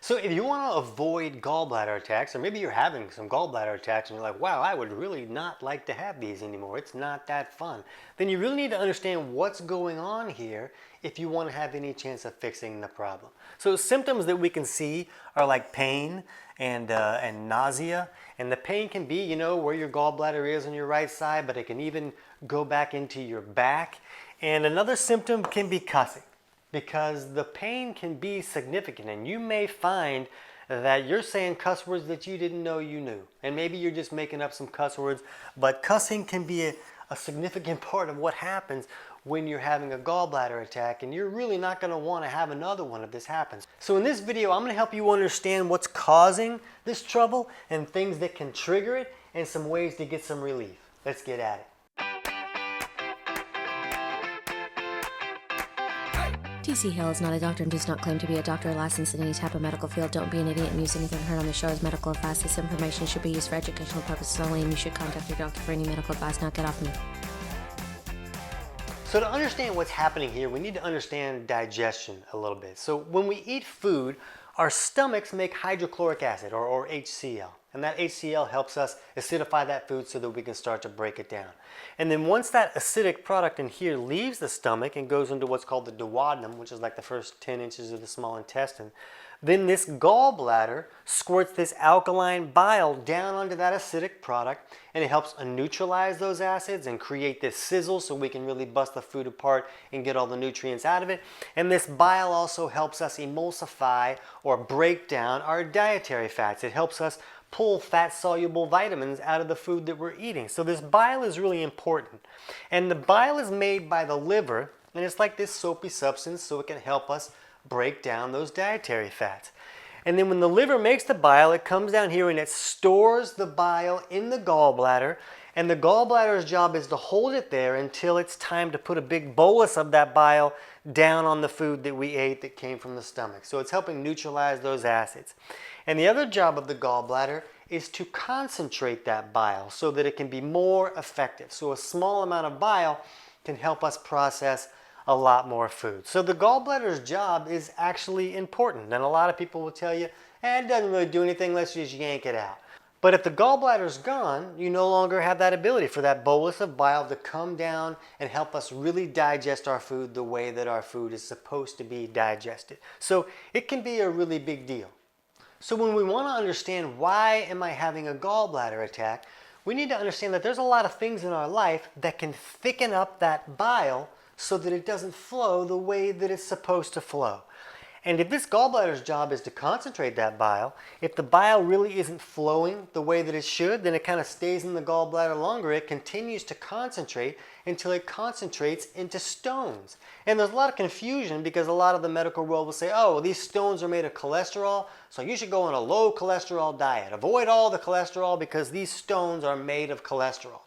So if you want to avoid gallbladder attacks, or maybe you're having some gallbladder attacks and you're like, wow, I would really not like to have these anymore. It's not that fun. Then you really need to understand what's going on here if you want to have any chance of fixing the problem. So symptoms that we can see are like pain and nausea. And the pain can be, where your gallbladder is on your right side, but it can even go back into your back. And another symptom can be cussing, because the pain can be significant, and you may find that you're saying cuss words that you didn't know you knew. And maybe you're just making up some cuss words, but cussing can be a significant part of what happens when you're having a gallbladder attack, and you're really not going to want to have another one if this happens. So in this video, I'm going to help you understand what's causing this trouble and things that can trigger it and some ways to get some relief. Let's get at it. TC Hale is not a doctor and does not claim to be a doctor or licensed in any type of medical field. Don't be an idiot and use anything heard on the show as medical advice. This information should be used for educational purposes only, and you should contact your doctor for any medical advice. Now get off me. So to understand what's happening here, we need to understand digestion a little bit. So when we eat food, our stomachs make hydrochloric acid, or HCl. And that HCl helps us acidify that food so that we can start to break it down. And then once that acidic product in here leaves the stomach and goes into what's called the duodenum, which is like the first 10 inches of the small intestine, then this gallbladder squirts this alkaline bile down onto that acidic product, and it helps neutralize those acids and create this sizzle so we can really bust the food apart and get all the nutrients out of it. And this bile also helps us emulsify or break down our dietary fats. It helps us pull fat-soluble vitamins out of the food that we're eating. So this bile is really important. And the bile is made by the liver, and it's like this soapy substance, so it can help us break down those dietary fats. And then when the liver makes the bile, it comes down here and it stores the bile in the gallbladder, and the gallbladder's job is to hold it there until it's time to put a big bolus of that bile down on the food that we ate that came from the stomach. So it's helping neutralize those acids. And the other job of the gallbladder is to concentrate that bile so that it can be more effective. So a small amount of bile can help us process a lot more food. So the gallbladder's job is actually important. And a lot of people will tell you, it doesn't really do anything, let's just yank it out. But if the gallbladder's gone, you no longer have that ability for that bolus of bile to come down and help us really digest our food the way that our food is supposed to be digested. So it can be a really big deal. So when we want to understand why am I having a gallbladder attack, we need to understand that there's a lot of things in our life that can thicken up that bile so that it doesn't flow the way that it's supposed to flow. And if this gallbladder's job is to concentrate that bile, if the bile really isn't flowing the way that it should, then it kind of stays in the gallbladder longer. It continues to concentrate until it concentrates into stones. And there's a lot of confusion because a lot of the medical world will say, oh, well, these stones are made of cholesterol, so you should go on a low cholesterol diet. Avoid all the cholesterol because these stones are made of cholesterol.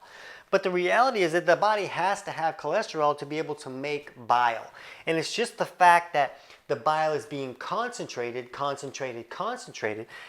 But the reality is that the body has to have cholesterol to be able to make bile. And it's just the fact that the bile is being concentrated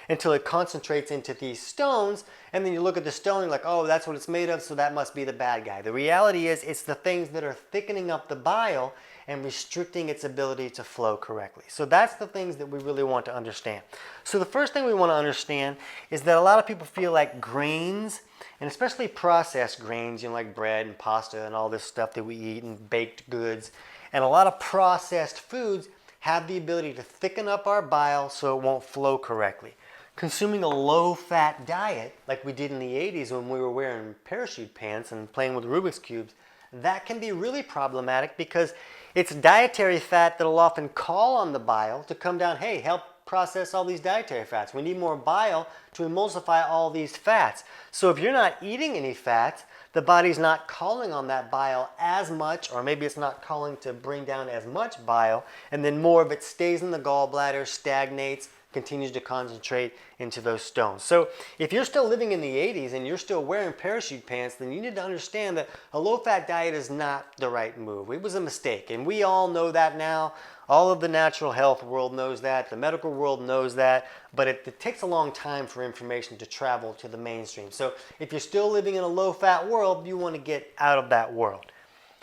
until it concentrates into these stones, and then you look at the stone and you're like, oh, that's what it's made of, so that must be the bad guy. The reality is it's the things that are thickening up the bile and restricting its ability to flow correctly. So that's the things that we really want to understand. So the first thing we want to understand is that a lot of people feel like grains, and especially processed grains, like bread and pasta and all this stuff that we eat, and baked goods, and a lot of processed foods have the ability to thicken up our bile so it won't flow correctly. Consuming a low-fat diet, like we did in the 80s when we were wearing parachute pants and playing with Rubik's Cubes, that can be really problematic because it's dietary fat that'll often call on the bile to come down, hey, help process all these dietary fats. We need more bile to emulsify all these fats. So if you're not eating any fats, the body's not calling on that bile as much, or maybe it's not calling to bring down as much bile, and then more of it stays in the gallbladder, stagnates, continues to concentrate into those stones. So if you're still living in the 80s and you're still wearing parachute pants, then you need to understand that a low-fat diet is not the right move. It was a mistake, and we all know that now. All of the natural health world knows that, the medical world knows that, but it takes a long time for information to travel to the mainstream. So if you're still living in a low-fat world, you want to get out of that world.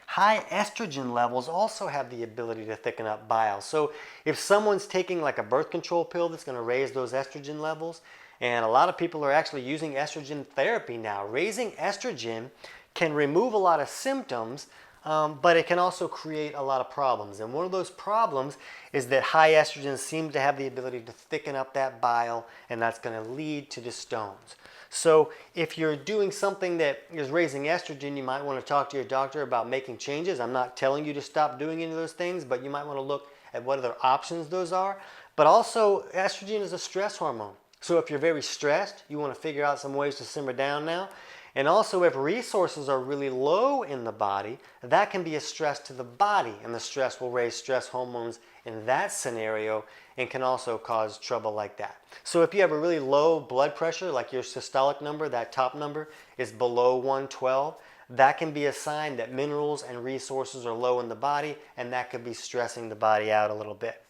High estrogen levels also have the ability to thicken up bile. So if someone's taking like a birth control pill that's going to raise those estrogen levels, and a lot of people are actually using estrogen therapy now. Raising estrogen can remove a lot of symptoms, but it can also create a lot of problems. And one of those problems is that high estrogen seems to have the ability to thicken up that bile, and that's going to lead to the stones. So if you're doing something that is raising estrogen, you might want to talk to your doctor about making changes. I'm not telling you to stop doing any of those things, but you might want to look at what other options those are. But also, estrogen is a stress hormone. So if you're very stressed, you want to figure out some ways to simmer down now. And also, if resources are really low in the body, that can be a stress to the body, and the stress will raise stress hormones in that scenario and can also cause trouble like that. So if you have a really low blood pressure, like your systolic number, that top number is below 112, that can be a sign that minerals and resources are low in the body, and that could be stressing the body out a little bit.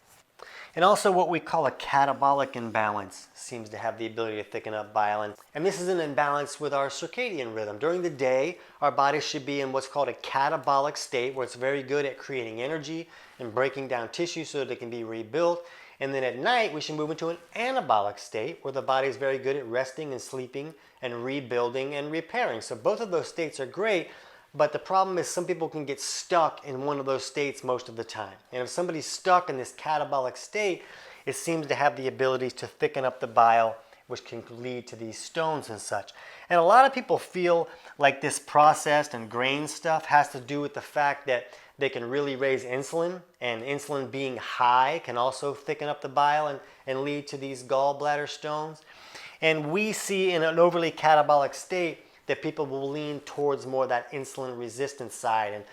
And also what we call a catabolic imbalance seems to have the ability to thicken up bile. And this is an imbalance with our circadian rhythm. During the day, our body should be in what's called a catabolic state, where it's very good at creating energy and breaking down tissue so that it can be rebuilt. And then at night, we should move into an anabolic state, where the body is very good at resting and sleeping and rebuilding and repairing. So both of those states are great. But the problem is some people can get stuck in one of those states most of the time. And if somebody's stuck in this catabolic state, it seems to have the ability to thicken up the bile, which can lead to these stones and such. And a lot of people feel like this processed and grain stuff has to do with the fact that they can really raise insulin, and insulin being high can also thicken up the bile and lead to these gallbladder stones. And we see in an overly catabolic state that people will lean towards more that insulin resistant side. And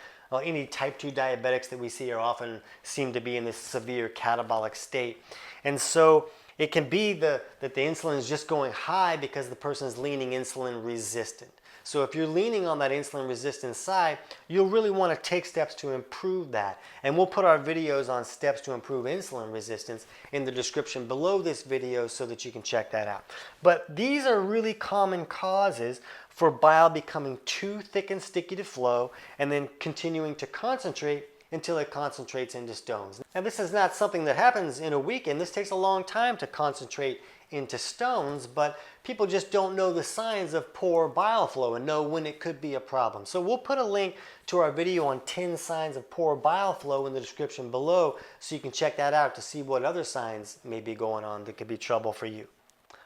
any type 2 diabetics that we see are often seem to be in this severe catabolic state. And so it can be that the insulin is just going high because the person is leaning insulin resistant. So if you're leaning on that insulin resistant side, you'll really want to take steps to improve that. And we'll put our videos on steps to improve insulin resistance in the description below this video so that you can check that out. But these are really common causes for bile becoming too thick and sticky to flow, and then continuing to concentrate until it concentrates into stones. Now, this is not something that happens in a weekend. This takes a long time to concentrate into stones, but people just don't know the signs of poor bile flow and know when it could be a problem. So we'll put a link to our video on 10 signs of poor bile flow in the description below, so you can check that out to see what other signs may be going on that could be trouble for you.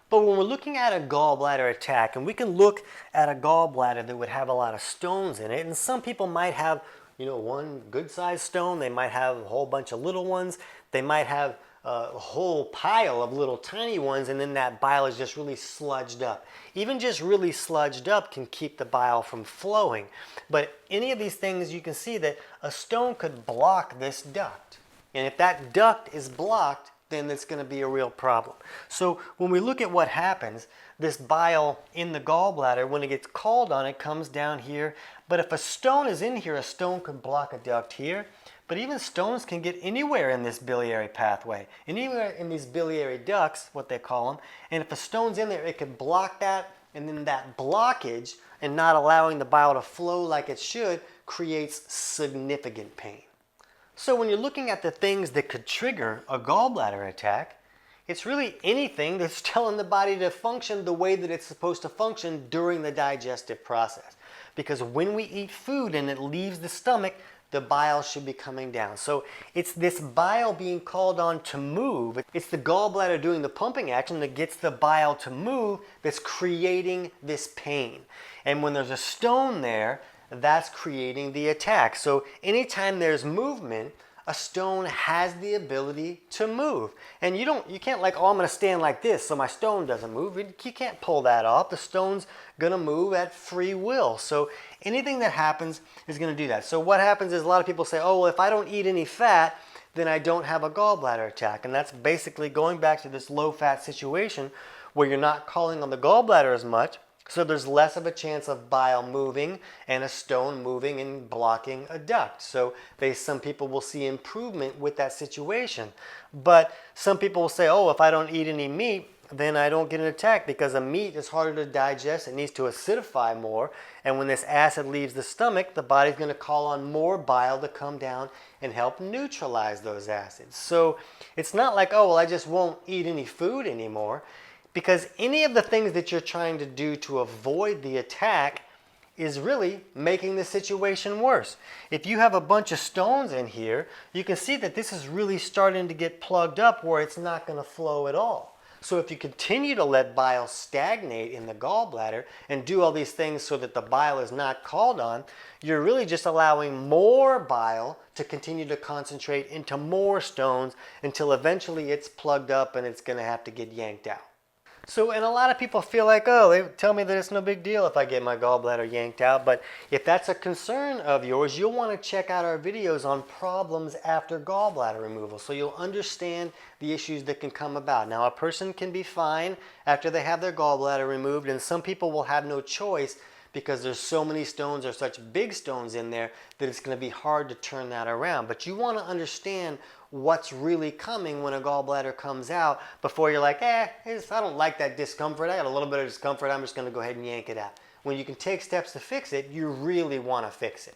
But when we're looking at a gallbladder attack, and we can look at a gallbladder that would have a lot of stones in it, and some people might have, one good-sized stone. They might have a whole bunch of little ones. They might have a whole pile of little tiny ones, and then that bile is just really sludged up. Even just really sludged up can keep the bile from flowing. But any of these things, you can see that a stone could block this duct. And if that duct is blocked, then it's going to be a real problem. So when we look at what happens, this bile in the gallbladder, when it gets called on, it comes down here. But if a stone is in here, a stone could block a duct here. But even stones can get anywhere in this biliary pathway, anywhere in these biliary ducts, what they call them. And if a stone's in there, it could block that, and then that blockage and not allowing the bile to flow like it should creates significant pain. So when you're looking at the things that could trigger a gallbladder attack, it's really anything that's telling the body to function the way that it's supposed to function during the digestive process. Because when we eat food and it leaves the stomach, the bile should be coming down. So it's this bile being called on to move. It's the gallbladder doing the pumping action that gets the bile to move that's creating this pain. And when there's a stone there, that's creating the attack. So anytime there's movement, a stone has the ability to move. And you can't like, I'm going to stand like this so my stone doesn't move. You can't pull that off. The stone's going to move at free will. So anything that happens is going to do that. So what happens is a lot of people say, well, if I don't eat any fat, then I don't have a gallbladder attack. And that's basically going back to this low-fat situation where you're not calling on the gallbladder as much. So there's less of a chance of bile moving and a stone moving and blocking a duct. So some people will see improvement with that situation. But some people will say, if I don't eat any meat, then I don't get an attack, because a meat is harder to digest. It needs to acidify more. And when this acid leaves the stomach, the body's going to call on more bile to come down and help neutralize those acids. So it's not like, oh, well, I just won't eat any food anymore, because any of the things that you're trying to do to avoid the attack is really making the situation worse. If you have a bunch of stones in here, you can see that this is really starting to get plugged up where it's not going to flow at all. So if you continue to let bile stagnate in the gallbladder and do all these things so that the bile is not called on, you're really just allowing more bile to continue to concentrate into more stones until eventually it's plugged up and it's going to have to get yanked out. So, and a lot of people feel like, oh, they tell me that it's no big deal if I get my gallbladder yanked out. But if that's a concern of yours, you'll want to check out our videos on problems after gallbladder removal, so you'll understand the issues that can come about. Now, a person can be fine after they have their gallbladder removed, and some people will have no choice because there's so many stones or such big stones in there that it's going to be hard to turn that around. But you want to understand what's really coming when a gallbladder comes out before you're like, I don't like that discomfort. I got a little bit of discomfort. I'm just going to go ahead and yank it out. When you can take steps to fix it, you really want to fix it.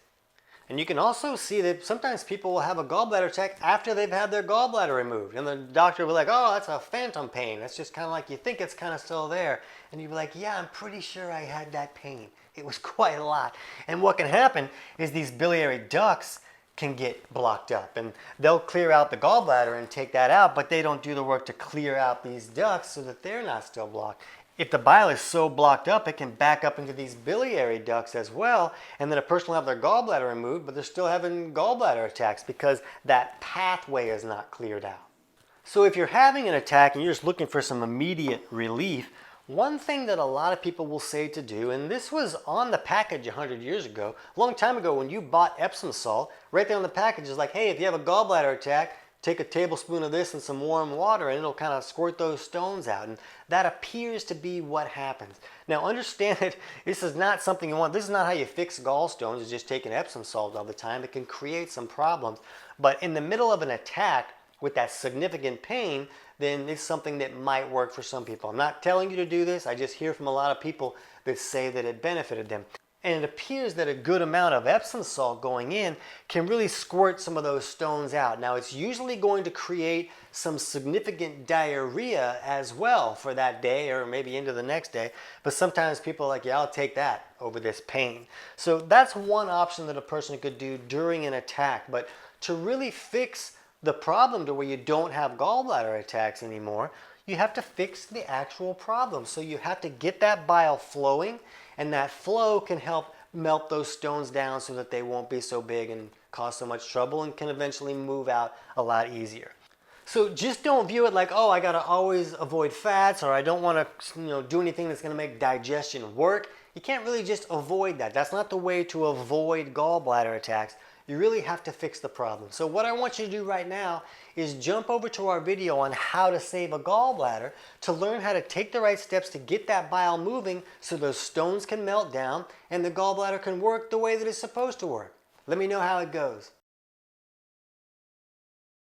And you can also see that sometimes people will have a gallbladder attack after they've had their gallbladder removed. And the doctor will be like, oh, that's a phantom pain. That's just kind of like you think it's kind of still there. And you'll be like, yeah, I'm pretty sure I had that pain. It was quite a lot. And what can happen is these biliary ducts can get blocked up. And they'll clear out the gallbladder and take that out, but they don't do the work to clear out these ducts so that they're not still blocked. If the bile is so blocked up, it can back up into these biliary ducts as well, and then a person will have their gallbladder removed, but they're still having gallbladder attacks because that pathway is not cleared out. So if you're having an attack and you're just looking for some immediate relief, one thing that a lot of people will say to do, and this was on the package 100 years ago, a long time ago when you bought Epsom salt, right there on the package is like, hey, if you have a gallbladder attack, take a tablespoon of this and some warm water and it'll kind of squirt those stones out. And that appears to be what happens. Now understand that this is not something you want. This is not how you fix gallstones, is just taking Epsom salt all the time. It can create some problems. But in the middle of an attack with that significant pain, then it's something that might work for some people. I'm not telling you to do this. I just hear from a lot of people that say that it benefited them. And it appears that a good amount of Epsom salt going in can really squirt some of those stones out. Now, it's usually going to create some significant diarrhea as well for that day or maybe into the next day. But sometimes people are like, yeah, I'll take that over this pain. So that's one option that a person could do during an attack. But to really fix the problem to where you don't have gallbladder attacks anymore, you have to fix the actual problem. So you have to get that bile flowing, and that flow can help melt those stones down so that they won't be so big and cause so much trouble and can eventually move out a lot easier. So just don't view it like, oh, I gotta always avoid fats, or I don't want to do anything that's gonna make digestion work. You can't really just avoid that. That's not the way to avoid gallbladder attacks. You really have to fix the problem. So what I want you to do right now is jump over to our video on how to save a gallbladder to learn how to take the right steps to get that bile moving so those stones can melt down and the gallbladder can work the way that it's supposed to work. Let me know how it goes.